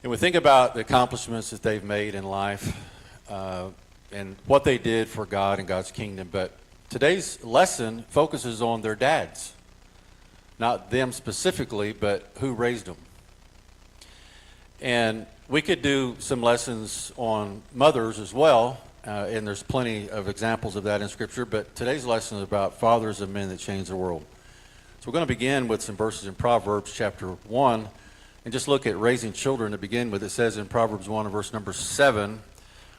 And we think about the accomplishments that they've made in life and what they did for God and God's kingdom. But today's lesson focuses on their dads. Not them specifically, but who raised them. And we could do some lessons on mothers as well, and there's plenty of examples of that in Scripture, but today's lesson is about fathers of men that changed the world. So we're going to begin with some verses in Proverbs chapter 1, and just look at raising children to begin with. It says in Proverbs 1 and verse number 7,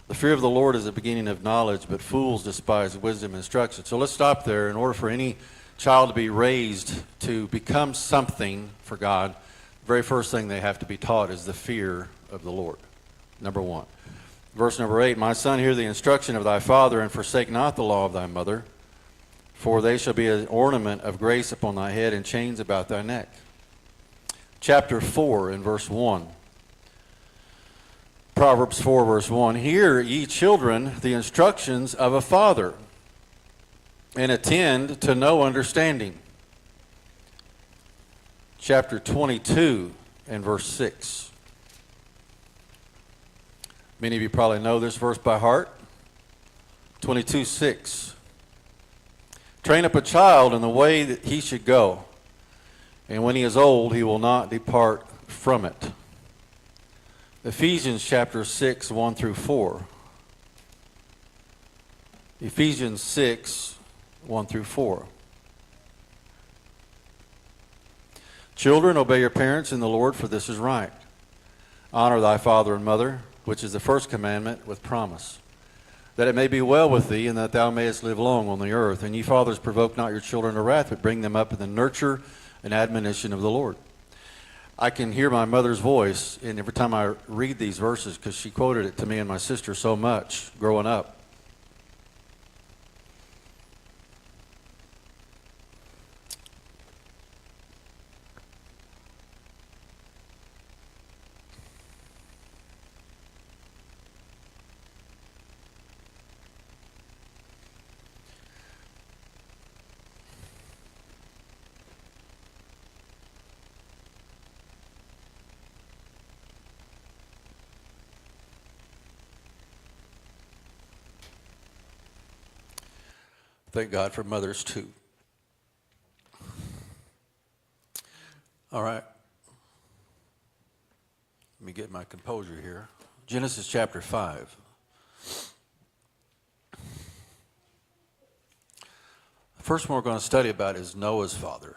"The fear of the Lord is the beginning of knowledge, but fools despise wisdom and instruction." So let's stop there. In order for any child to be raised to become something for God, the very first thing they have to be taught is the fear of the Lord. Number one. Verse number 8, "My son, hear the instruction of thy father, and forsake not the law of thy mother, for they shall be an ornament of grace upon thy head and chains about thy neck." Chapter 4 and verse 1. Proverbs 4 verse 1, "Hear, ye children, the instructions of a father, and attend to know understanding." Chapter 22 and verse 6. Many of you probably know this verse by heart. 22:6. "Train up a child in the way that he should go, and when he is old, he will not depart from it." Ephesians chapter 6, 1 through 4. Ephesians 6, 1 through 4. "Children, obey your parents in the Lord, for this is right. Honor thy father and mother, which is the first commandment with promise, that it may be well with thee, and that thou mayest live long on the earth. And ye fathers, provoke not your children to wrath, but bring them up in the nurture and admonition of the Lord." I can hear my mother's voice, and every time I read these verses, because she quoted it to me and my sister so much growing up. Thank God for mothers too. All right. Let me get my composure here. Genesis chapter 5. The first one we're going to study about is Noah's father,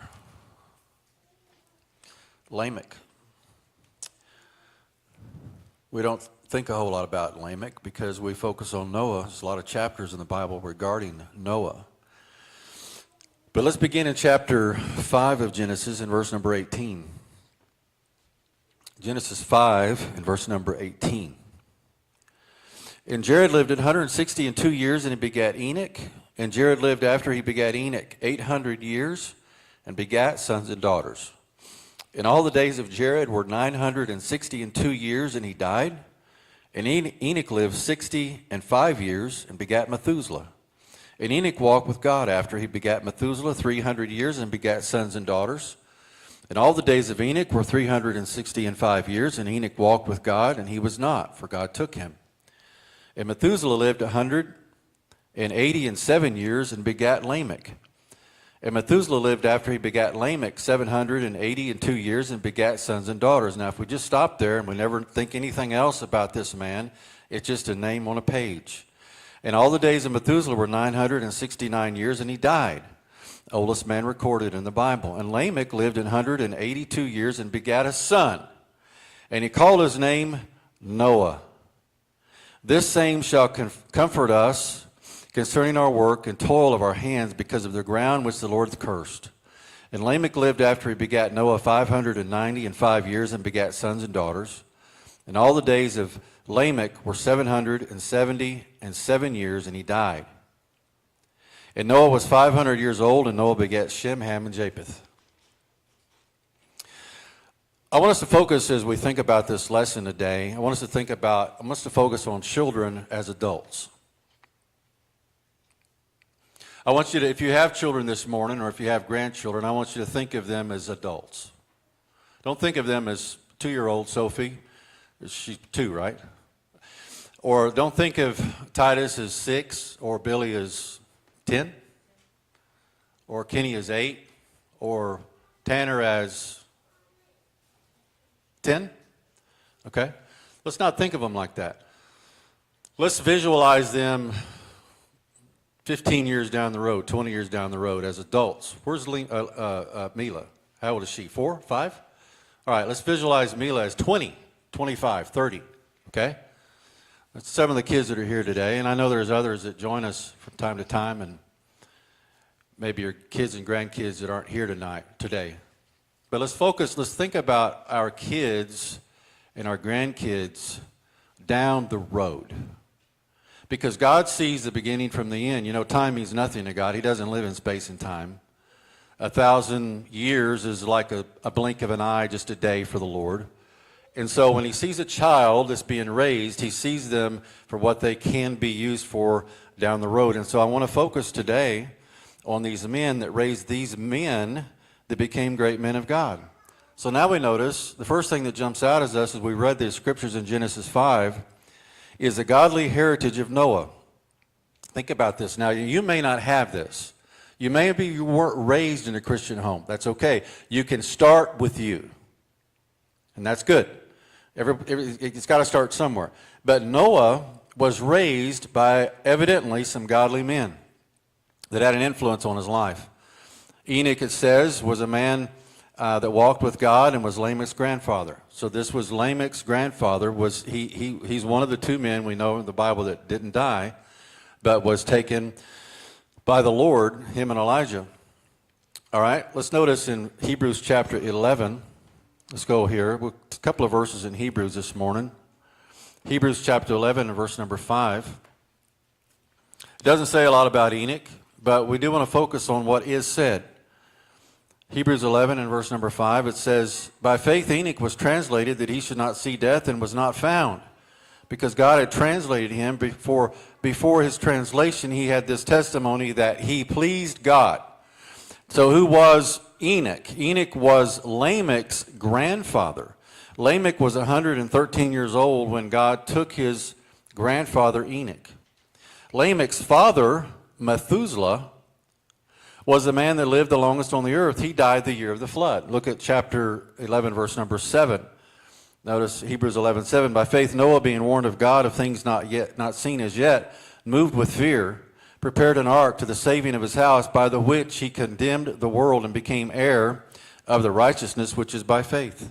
Lamech. We don't think a whole lot about Lamech because we focus on Noah. There's a lot of chapters in the Bible regarding Noah. But let's begin in chapter 5 of Genesis in verse number 18. Genesis 5 and verse number 18. "And Jared lived 162 years, and he begat Enoch. And Jared lived after he begat Enoch 800 years, and begat sons and daughters. And all the days of Jared were 962 years, and he died. And Enoch lived 65 years, and begat Methuselah. And Enoch walked with God after he begat Methuselah 300 years, and begat sons and daughters. And all the days of Enoch were 365 years, and Enoch walked with God, and he was not, for God took him. And Methuselah lived 187 years, and begat Lamech. And Methuselah lived after he begat Lamech 782 years, and begat sons and daughters." Now, if we just stop there and we never think anything else about this man, it's just a name on a page. "And all the days of Methuselah were 969 years, and he died." Oldest man recorded in the Bible. "And Lamech lived 182 years, and begat a son. And he called his name Noah. This same shall comfort us concerning our work and toil of our hands, because of the ground which the Lord hath cursed. And Lamech lived after he begat Noah 595 years, and begat sons and daughters. And all the days of Lamech were 777 years, and he died. And Noah was 500 years old, and Noah begat Shem, Ham, and Japheth." I want us to focus, as we think about this lesson today, I want us to focus on children as adults. I want you to, if you have children this morning, or if you have grandchildren, I want you to think of them as adults. Don't think of them as 2-year-old Sophie She's 2, right? Or don't think of Titus as 6, or Billy as 10, or Kenny as 8, or Tanner as 10. Okay? Let's not think of them like that. Let's visualize them 15 years down the road, 20 years down the road as adults. Where's Mila? How old is she? 4, 5? All right, let's visualize Mila as 20, 25, 30. Okay? That's some of the kids that are here today, and I know there's others that join us from time to time, and maybe your kids and grandkids that aren't here today. But let's think about our kids and our grandkids down the road. Because God sees the beginning from the end. You know, time means nothing to God. He doesn't live in space and time. 1,000 years is like a blink of an eye, just a day for the Lord. And so when he sees a child that's being raised, he sees them for what they can be used for down the road. And so I want to focus today on these men that raised these men that became great men of God. So now we notice, the first thing that jumps out at us as we read the scriptures in Genesis 5 is the godly heritage of Noah. Think about this. Now, you may not have this. You weren't raised in a Christian home. That's okay. You can start with you. And that's good. It's got to start somewhere. But Noah was raised by evidently some godly men that had an influence on his life. Enoch, it says, was a man that walked with God and was Lamech's grandfather. So this was Lamech's grandfather. He's one of the 2 men we know in the Bible that didn't die, but was taken by the Lord, him and Elijah. All right, let's notice in Hebrews chapter 11. Let's go here. A couple of verses in Hebrews this morning. Hebrews chapter 11 and verse number 5. It doesn't say a lot about Enoch, but we do want to focus on what is said. Hebrews 11 and verse number 5, it says, "By faith Enoch was translated that he should not see death and was not found, because God had translated him before his translation. He had this testimony that he pleased God." So who was Enoch? Enoch was Lamech's grandfather. Lamech was 113 years old when God took his grandfather Enoch. Lamech's father, Methuselah, was the man that lived the longest on the earth. He died the year of the flood. Look at chapter 11, verse number 7. Notice Hebrews 11:7. "By faith Noah, being warned of God of things not seen as yet, moved with fear, prepared an ark to the saving of his house, by the which he condemned the world and became heir of the righteousness which is by faith."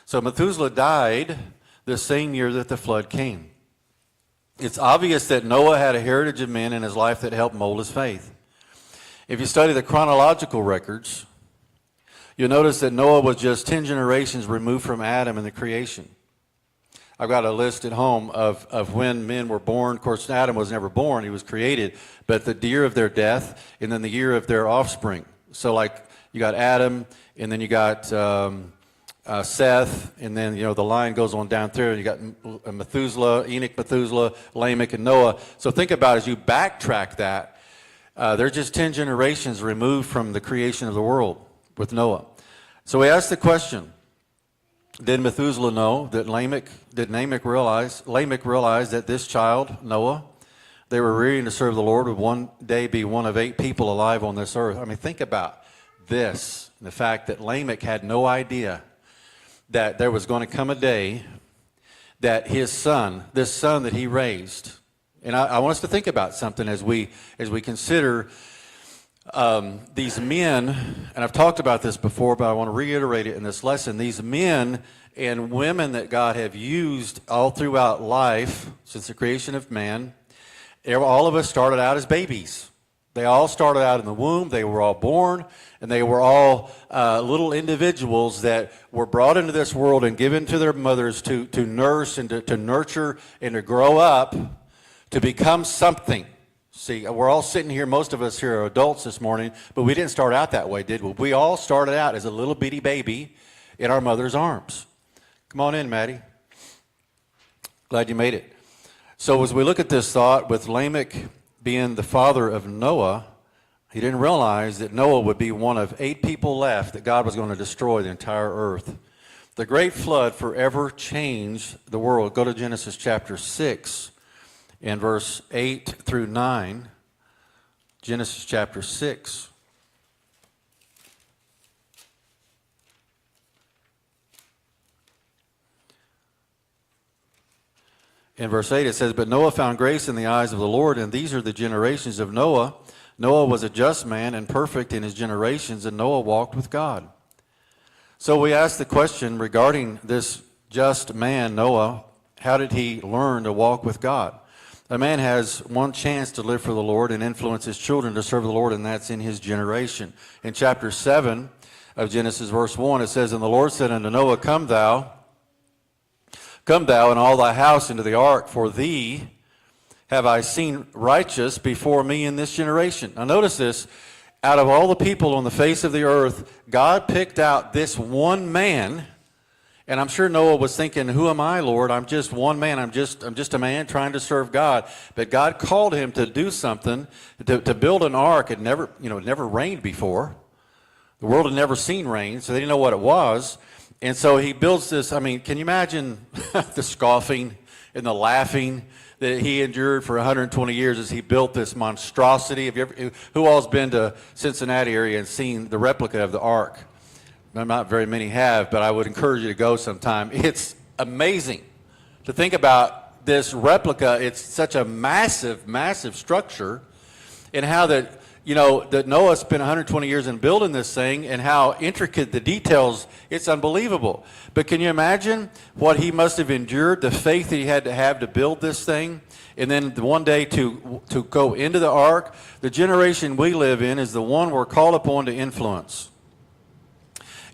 So Methuselah died the same year that the flood came. It's obvious that Noah had a heritage of men in his life that helped mold his faith. If you study the chronological records, you'll notice that Noah was just 10 generations removed from Adam in the creation. I've got a list at home of when men were born. Of course, Adam was never born. He was created. But the year of their death and then the year of their offspring. So like you got Adam, and then you got Seth, and then, the line goes on down through. You got Methuselah, Enoch, Methuselah, Lamech, and Noah. So think about it, as you backtrack that, they're just 10 generations removed from the creation of the world with Noah. So we ask the question, did Methuselah know that Lamech realize that this child, Noah, they were rearing to serve the Lord, would one day be one of 8 people alive on this earth? I mean, think about this, the fact that Lamech had no idea that there was going to come a day that his son, this son that he raised, and I want us to think about something as we consider these men, and I've talked about this before, but I want to reiterate it in this lesson. These men and women that God have used all throughout life since the creation of man, all of us started out as babies. They all started out in the womb. They were all born, and they were all little individuals that were brought into this world and given to their mothers to nurse and to nurture and to grow up to become something. See, we're all sitting here, most of us here are adults this morning, but we didn't start out that way, did we? We all started out as a little bitty baby in our mother's arms. Come on in, Maddie. Glad you made it. So as we look at this thought, with Lamech being the father of Noah, he didn't realize that Noah would be one of 8 people left that God was going to destroy the entire earth. The great flood forever changed the world. Go to Genesis chapter 6 and verse 8 through 9. Genesis chapter 6. In verse 8 it says, "But Noah found grace in the eyes of the Lord, and these are the generations of Noah. Noah was a just man and perfect in his generations, and Noah walked with God." So we ask the question regarding this just man, Noah, how did he learn to walk with God? A man has one chance to live for the Lord and influence his children to serve the Lord, and that's in his generation. In chapter 7 of Genesis, verse 1, it says, "And the Lord said unto Noah, Come thou and all thy house into the ark, for thee have I seen righteous before me in this generation." Now notice this. Out of all the people on the face of the earth, God picked out this one man. And I'm sure Noah was thinking, "Who am I, Lord? I'm just one man. I'm just a man trying to serve God." But God called him to do something, to build an ark. It never rained before. The world had never seen rain, so they didn't know what it was. And so he builds this. I mean, can you imagine the scoffing and the laughing that he endured for 120 years as he built this monstrosity? Who all's been to Cincinnati area and seen the replica of the ark? Not very many have, but I would encourage you to go sometime. It's amazing to think about this replica. It's such a massive, massive structure, and how that Noah spent 120 years in building this thing, and how intricate the details. It's unbelievable. But can you imagine what he must have endured, the faith that he had to have to build this thing, and then one day to go into the ark? The generation we live in is the one we're called upon to influence.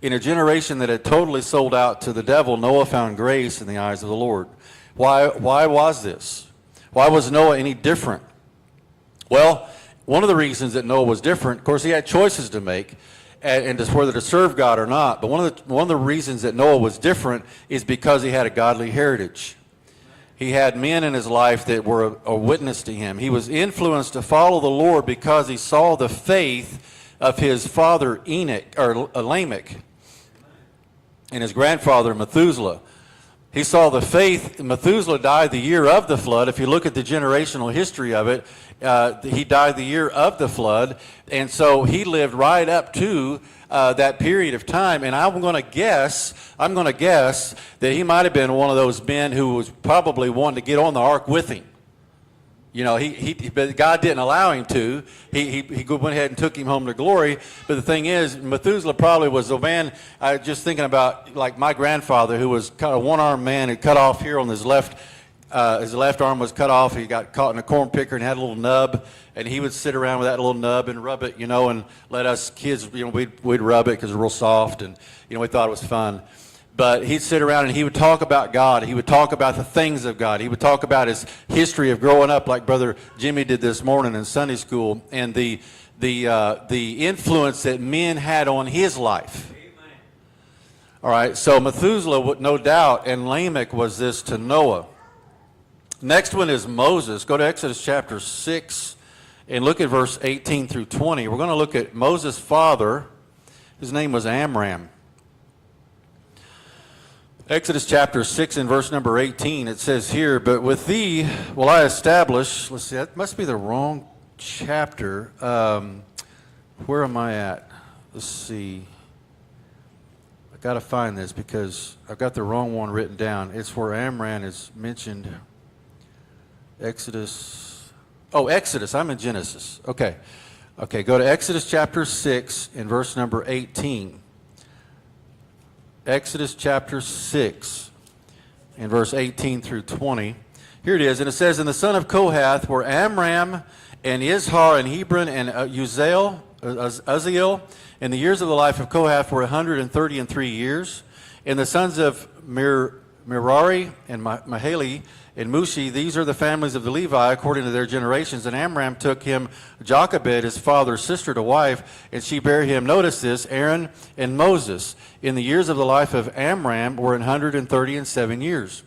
In a generation that had totally sold out to the devil, Noah found grace in the eyes of the Lord. Why was this? Why was Noah any different? Well, one of the reasons that Noah was different, of course, he had choices to make, and just whether to serve God or not. But one of the reasons that Noah was different is because he had a godly heritage. He had men in his life that were a witness to him. He was influenced to follow the Lord because he saw the faith of his father Lamech, and his grandfather Methuselah. He saw the faith. Methuselah died the year of the flood. If you look at the generational history of it, he died the year of the flood, and so he lived right up to that period of time. And I'm going to guess that he might have been one of those men who was probably wanting to get on the ark with him. But God didn't allow him to. He went ahead and took him home to glory. But the thing is, Methuselah probably was a man. I was just thinking about, like, my grandfather, who was kind of one-armed man, who cut off here on his left. His left arm was cut off. He got caught in a corn picker and had a little nub, and he would sit around with that little nub and rub it, and let us kids, we'd rub it because it was real soft, and we thought it was fun. But he'd sit around and he would talk about God. He would talk about the things of God. He would talk about his history of growing up, like Brother Jimmy did this morning in Sunday school, and the influence that men had on his life. Amen. All right, so Methuselah, no doubt, and Lamech was this to Noah. Next one is Moses. Go to Exodus chapter 6 and look at verse 18 through 20. We're going to look at Moses' father. His name was Amram. Exodus chapter 6 and verse number 18, it says here, "But with thee will I establish," let's see, that must be the wrong chapter. Where am I at? Let's see. I've got to find this because I've got the wrong one written down. It's where Amram is mentioned. Exodus. I'm in Genesis. Okay, go to Exodus chapter 6 and verse number 18. Exodus chapter 6 and verse 18 through 20. Here it is, and it says, "And the son of Kohath were Amram and Izhar and Hebron and Uzziel, and the years of the life of Kohath were 133 years. And the sons of Merari and Mahali and Mushi, these are the families of the Levi according to their generations. And Amram took him Jochebed, his father's sister, to wife, and she bare him," notice this, "Aaron and Moses. In the years of the life of Amram were 137 years.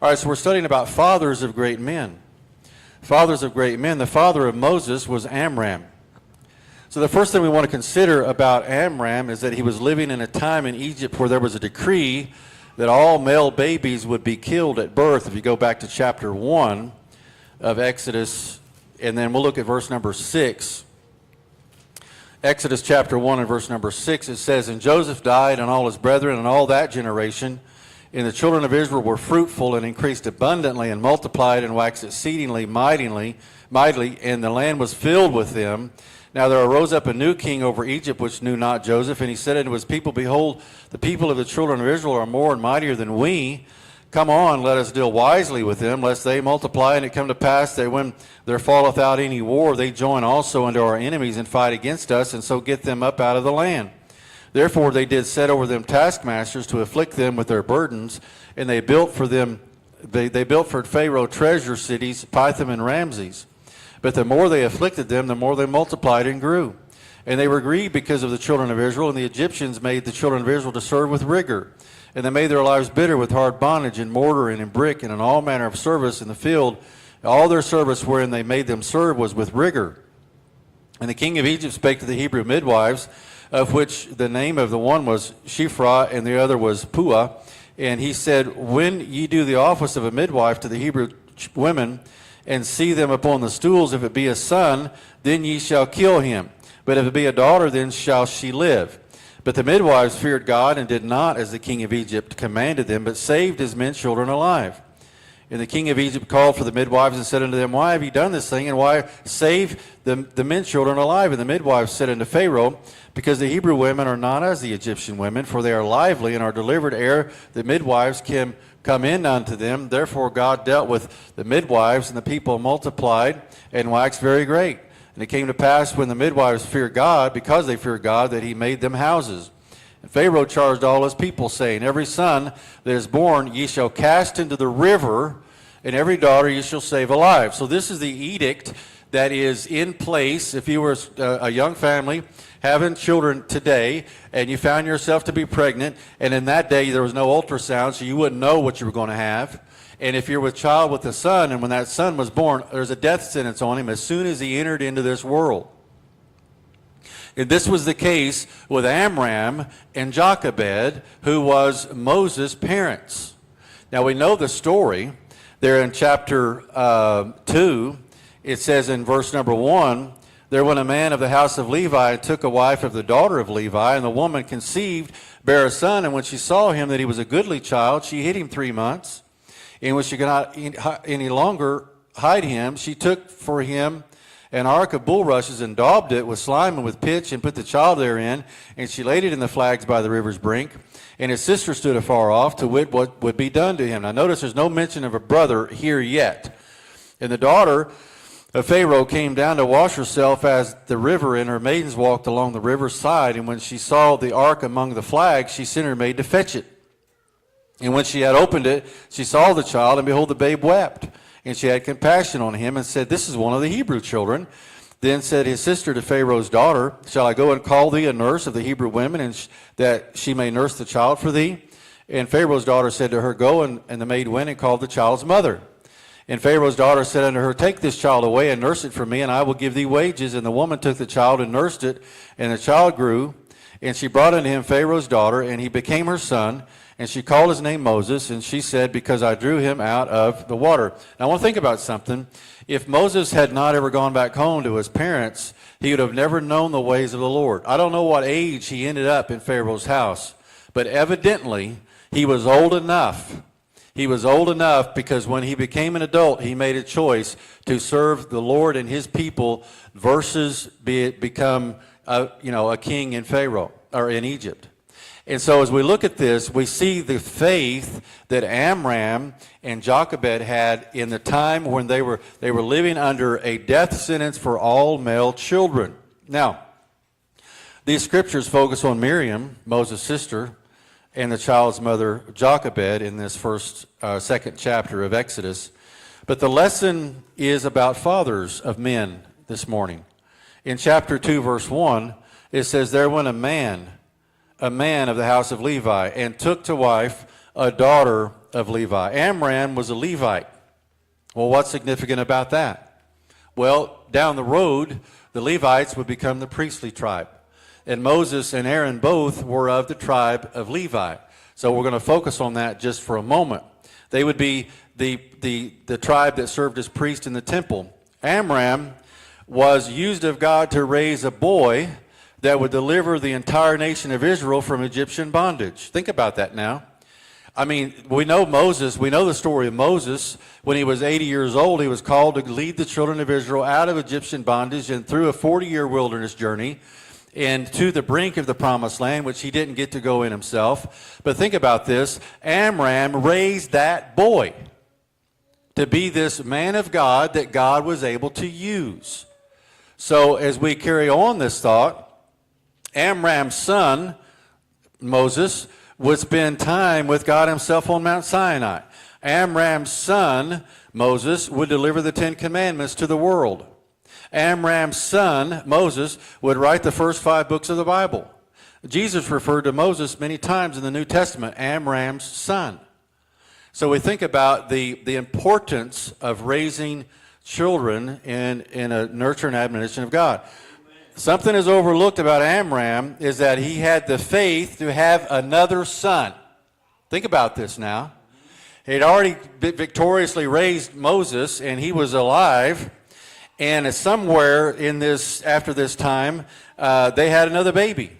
All right, so we're studying about fathers of great men. Fathers of great men. The father of Moses was Amram. So the first thing we want to consider about Amram is that he was living in a time in Egypt where there was a decree that all male babies would be killed at birth. If you go back to chapter 1 of Exodus, and then we'll look at verse number 6. Exodus chapter 1 and verse number 6, it says, "And Joseph died, and all his brethren, and all that generation. And the children of Israel were fruitful, and increased abundantly, and multiplied, and waxed exceedingly mightily, and the land was filled with them. Now there arose up a new king over Egypt, which knew not Joseph. And he said unto his people, Behold, the people of the children of Israel are more and mightier than we. Come on, let us deal wisely with them, lest they multiply. And it come to pass that when there falleth out any war, they join also unto our enemies, and fight against us, and so get them up out of the land. Therefore they did set over them taskmasters to afflict them with their burdens, and they built for them, they built for Pharaoh treasure cities, Pithom and Ramses. But the more they afflicted them, the more they multiplied and grew. And they were grieved because of the children of Israel, and the Egyptians made the children of Israel to serve with rigor. And they made their lives bitter with hard bondage, in mortar, and in brick, and in all manner of service in the field. All their service wherein they made them serve was with rigor. And the king of Egypt spake to the Hebrew midwives, of which the name of the one was Shiphrah, and the other was Puah. And he said, When ye do the office of a midwife to the Hebrew women, and see them upon the stools, if it be a son, then ye shall kill him. But if it be a daughter, then shall she live. But the midwives feared God, and did not as the king of Egypt commanded them, but saved his men children alive. And the king of Egypt called for the midwives, and said unto them, Why have ye done this thing, and why save the men children alive? And the midwives said unto Pharaoh, Because the Hebrew women are not as the Egyptian women, for they are lively, and are delivered ere the midwives can come in unto them. Therefore God dealt with the midwives, and the people multiplied, and waxed very great. And it came to pass, when the midwives feared God, because they feared God, that he made them houses. And Pharaoh charged all his people, saying, Every son that is born ye shall cast into the river, and every daughter ye shall save alive. So this is the edict that is in place. If you were a young family having children today, and you found yourself to be pregnant, and in that day there was no ultrasound, so you wouldn't know what you were going to have. And if you're with child with a son, and when that son was born, there's a death sentence on him as soon as he entered into this world. And this was the case with Amram and Jochebed, who was Moses' parents. Now we know the story. There in chapter 2, it says in verse number 1, There went a man of the house of Levi, and took a wife of the daughter of Levi, and the woman conceived, bare a son, and when she saw him that he was a goodly child, she hid him 3 months. And when she could not any longer hide him, she took for him an ark of bulrushes, and daubed it with slime and with pitch, and put the child therein, and she laid it in the flags by the river's brink. And his sister stood afar off, to wit what would be done to him. Now notice there's no mention of a brother here yet. And the daughter of Pharaoh came down to wash herself as the river, and her maidens walked along the river's side. And when she saw the ark among the flags, she sent her maid to fetch it. And when she had opened it, she saw the child, and behold, the babe wept. And she had compassion on him, and said, This is one of the Hebrew children. Then said his sister to Pharaoh's daughter, Shall I go and call thee a nurse of the Hebrew women, and that she may nurse the child for thee? And Pharaoh's daughter said to her, Go, and the maid went and called the child's mother. And Pharaoh's daughter said unto her, Take this child away, and nurse it for me, and I will give thee wages. And the woman took the child and nursed it, and the child grew. And she brought unto him Pharaoh's daughter, and he became her son. And she called his name Moses, and she said, Because I drew him out of the water. Now I want to think about something. If Moses had not ever gone back home to his parents, he would have never known the ways of the Lord. I don't know what age he ended up in Pharaoh's house, but evidently he was old enough. He was old enough because when he became an adult, he made a choice to serve the Lord and his people versus become a king in Pharaoh or in Egypt. And so as we look at this, we see the faith that Amram and Jochebed had in the time when they were living under a death sentence for all male children. Now, these scriptures focus on Miriam, Moses' sister, and the child's mother, Jochebed, in this second chapter of Exodus. But the lesson is about fathers of men this morning. In chapter 2, verse 1, it says, There went a man of the house of Levi, and took to wife a daughter of Levi. Amram was a Levite. Well, what's significant about that? Well, down the road, the Levites would become the priestly tribe. And Moses and Aaron both were of the tribe of Levi. So we're going to focus on that just for a moment. They would be the tribe that served as priest in the temple. Amram was used of God to raise a boy that would deliver the entire nation of Israel from Egyptian bondage. Think about that now. I mean, we know Moses, we know the story of Moses. When he was 80 years old, he was called to lead the children of Israel out of Egyptian bondage and through a 40-year wilderness journey and to the brink of the promised land, which he didn't get to go in himself. But think about this. Amram raised that boy to be this man of God that God was able to use. So as we carry on this thought, Amram's son, Moses, would spend time with God himself on Mount Sinai. Amram's son, Moses, would deliver the Ten Commandments to the world. Amram's son, Moses, would write the first 5 books of the Bible. Jesus referred to Moses many times in the New Testament, Amram's son. So we think about the importance of raising children in a nurture and admonition of God. Something is overlooked about Amram is that he had the faith to have another son. Think about this now. He had already victoriously raised Moses, and he was alive. And somewhere in this, after this time, they had another baby.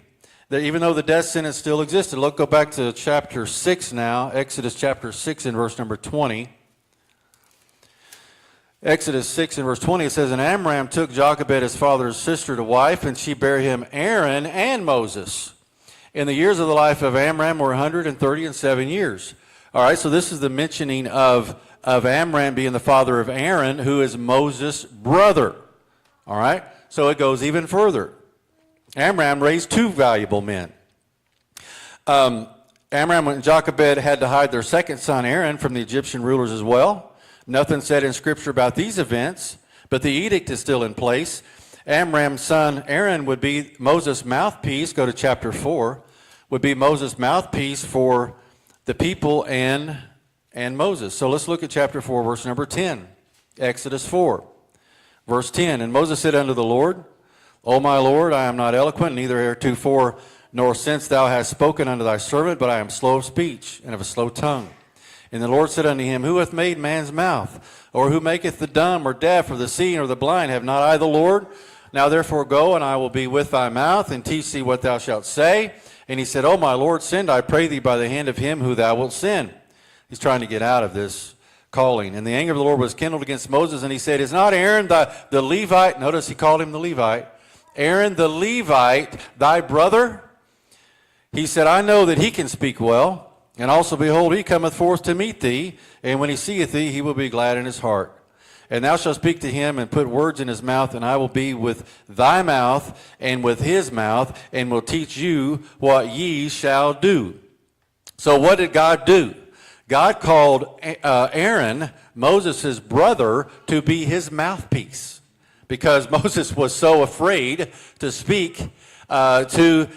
Even though the death sentence still existed. Look, go back to chapter 6 now, Exodus chapter 6 and verse number 20. Exodus 6 and verse 20, it says, And Amram took Jochebed his father's sister to wife, and she bare him Aaron and Moses. And the years of the life of Amram were 137 years. All right, so this is the mentioning of Amram being the father of Aaron, who is Moses' brother. All right, so it goes even further. Amram raised 2 valuable men. Amram and Jochebed had to hide their second son, Aaron, from the Egyptian rulers as well. Nothing said in Scripture about these events, but the edict is still in place. Amram's son, Aaron, would be Moses' mouthpiece. Go to chapter 4. Would be Moses' mouthpiece for the people and Moses. So let's look at chapter 4, verse number 10. Exodus 4, verse 10. And Moses said unto the Lord, O my Lord, I am not eloquent, neither heretofore nor since thou hast spoken unto thy servant, but I am slow of speech and of a slow tongue. And the Lord said unto him, Who hath made man's mouth? Or who maketh the dumb or deaf or the seeing or the blind? Have not I the Lord? Now therefore go, and I will be with thy mouth, and teach thee what thou shalt say. And he said, O my Lord, send, I pray thee, by the hand of him who thou wilt send. He's trying to get out of this calling. And the anger of the Lord was kindled against Moses, and he said, Is not Aaron the Levite? Notice he called him the Levite. Aaron the Levite, thy brother? He said, I know that he can speak well. And also, behold, he cometh forth to meet thee, and when he seeth thee, he will be glad in his heart. And thou shalt speak to him, and put words in his mouth, and I will be with thy mouth, and with his mouth, and will teach you what ye shall do. So what did God do? God called Aaron, Moses' brother, to be his mouthpiece, because Moses was so afraid to speak to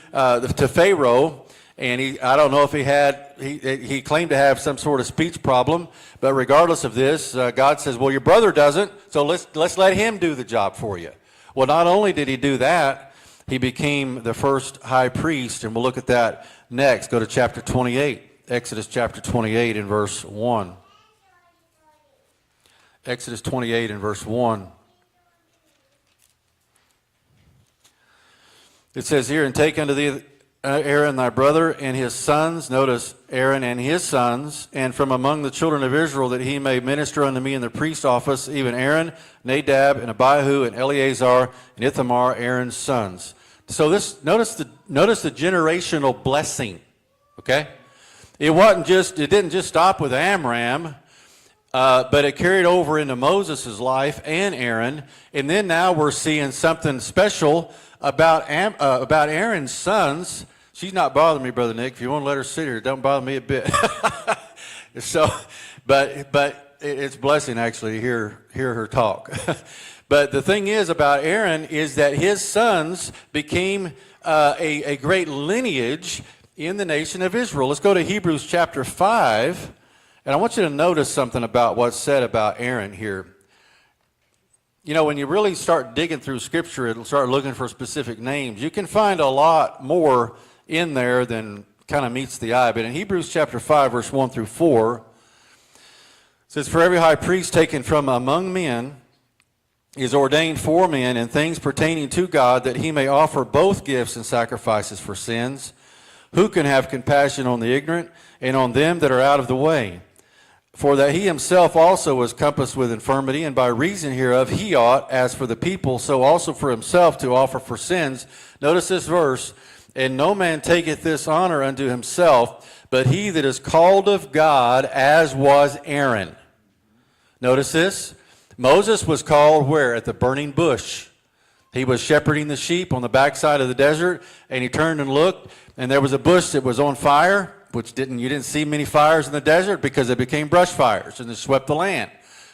Pharaoh. And I don't know if he claimed to have some sort of speech problem, but regardless of this, God says, well, your brother doesn't, so let's let him do the job for you. Well, not only did he do that, he became the first high priest, and we'll look at that next. Go to chapter 28, Exodus chapter 28 and verse 1. Exodus 28 and verse 1. It says here, And take unto thee Aaron thy brother and his sons, notice Aaron and his sons, and from among the children of Israel, that he may minister unto me in the priest office, even Aaron, Nadab, and Abihu, and Eleazar, and Ithamar, Aaron's sons. So this, notice the generational blessing, okay? It didn't just stop with Amram, but it carried over into Moses' life and Aaron, and then now we're seeing something special about Aaron's sons. She's not bothering me, Brother Nick. If you want to let her sit here, don't bother me a bit. So, but it's a blessing actually to hear her talk. But the thing is about Aaron is that his sons became a great lineage in the nation of Israel. Let's go to Hebrews chapter 5, and I want you to notice something about what's said about Aaron here. You know, when you really start digging through Scripture and start looking for specific names, you can find a lot more in there than kind of meets the eye. But in Hebrews chapter 5, verse 1 through 4, it says, "For every high priest taken from among men is ordained for men in things pertaining to God, that he may offer both gifts and sacrifices for sins. Who can have compassion on the ignorant and on them that are out of the way? For that he himself also was compassed with infirmity, and by reason hereof he ought, as for the people, so also for himself, to offer for sins." Notice this verse, "And no man taketh this honor unto himself, but he that is called of God, as was Aaron." Notice this. Moses was called where? At the burning bush. He was shepherding the sheep on the backside of the desert, and he turned and looked, and there was a bush that was on fire, which you didn't see many fires in the desert because it became brush fires and it swept the land.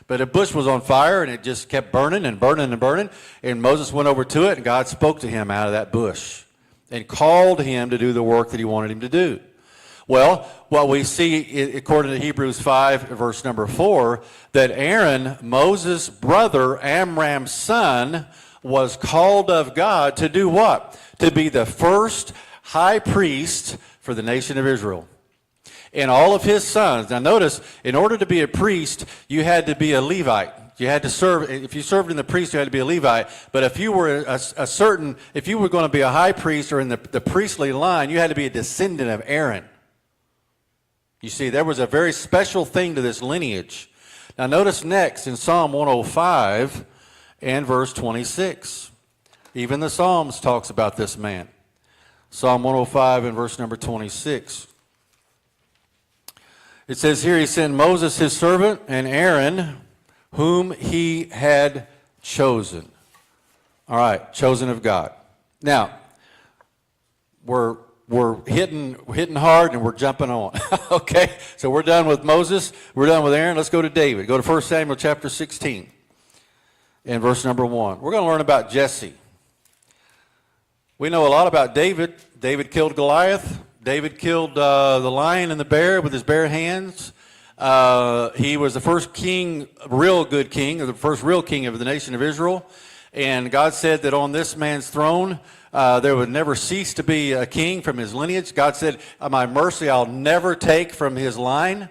But a bush was on fire, and it just kept burning and burning and burning, and Moses went over to it, and God spoke to him out of that bush and called him to do the work that he wanted him to do. Well, what we see, according to Hebrews 5, verse number 4, that Aaron, Moses' brother, Amram's son, was called of God to do what? To be the first high priest for the nation of Israel. And all of his sons. Now notice, in order to be a priest, you had to be a Levite. You had to serve. If you served in the priest, you had to be a Levite. But if you were if you were going to be a high priest or in the priestly line, you had to be a descendant of Aaron. You see, there was a very special thing to this lineage. Now notice next in Psalm 105 and verse 26. Even the Psalms talks about this man. Psalm 105 and verse number 26. It says here, "He sent Moses his servant and Aaron, whom he had chosen." All right, chosen of God. Now, we're hitting hard and we're jumping on. Okay, so we're done with Moses. We're done with Aaron. Let's go to David. Go to 1 Samuel chapter 16 and verse number 1. We're going to learn about Jesse. We know a lot about David. David killed Goliath. David killed the lion and the bear with his bare hands. He was the first king, real good king, or the first real king of the nation of Israel. And God said that on this man's throne, there would never cease to be a king from his lineage. God said, "My mercy I'll never take from his line."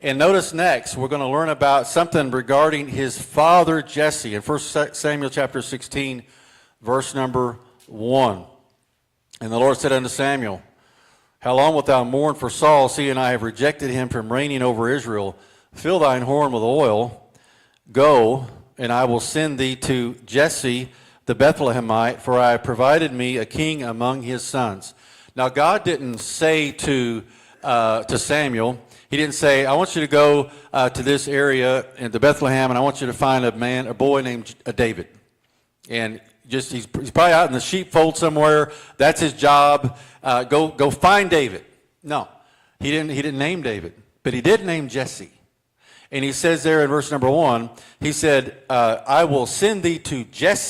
And notice next, we're going to learn about something regarding his father Jesse in 1 Samuel chapter 16, verse number 1. "And the Lord said unto Samuel, How long wilt thou mourn for Saul, seeing I have rejected him from reigning over Israel? Fill thine horn with oil. Go, and I will send thee to Jesse the Bethlehemite, for I have provided me a king among his sons." Now, God didn't say to Samuel, he didn't say, "I want you to go to this area in Bethlehem, and I want you to find a boy named David." And he's probably out in the sheepfold somewhere. That's his job. Go find David. No, he didn't name David, but he did name Jesse. And he says there in verse number 1, he said, "I will send thee to Jesse